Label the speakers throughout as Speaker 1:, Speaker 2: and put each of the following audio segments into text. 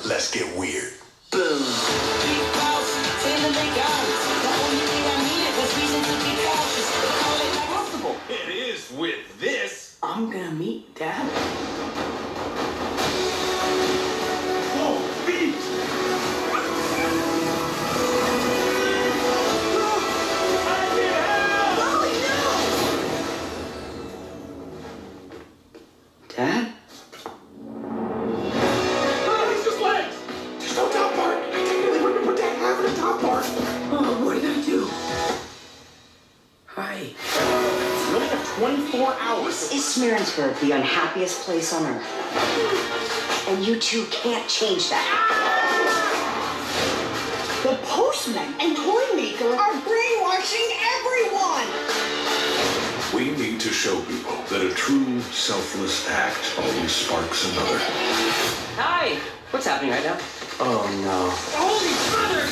Speaker 1: Let's get weird.
Speaker 2: Boom.
Speaker 1: It is with this.
Speaker 2: I'm gonna meet Dad.
Speaker 1: Whoa, beat!
Speaker 2: Dad?
Speaker 1: It's just legs! There's no top part! I technically wouldn't put that half in the top part!
Speaker 2: Oh, what are you gonna do? Hi.
Speaker 1: You only have 24 hours!
Speaker 3: This is Smearensburg, the unhappiest place on earth. And you two can't change that. The postman and toy maker are brainwashing everyone!
Speaker 4: We need to show people that a true, selfless act always sparks another.
Speaker 2: Hi. What's happening right now?
Speaker 3: Oh no.
Speaker 2: Holy brother!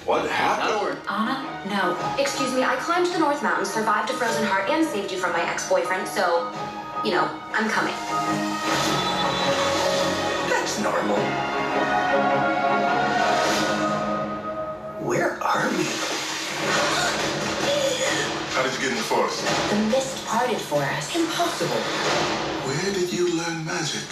Speaker 4: What happened?
Speaker 5: Anna? No. Excuse me, I climbed the North Mountain, survived a frozen heart, and saved you from my ex-boyfriend, so, you know, I'm coming.
Speaker 1: That's normal. Where are we?
Speaker 4: How did you get in the forest?
Speaker 5: The mist parted for us.
Speaker 1: Impossible.
Speaker 4: Where did you learn magic?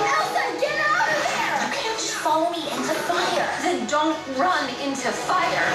Speaker 5: Elsa, get out of there! You can't just follow me into fire. Then don't run into fire.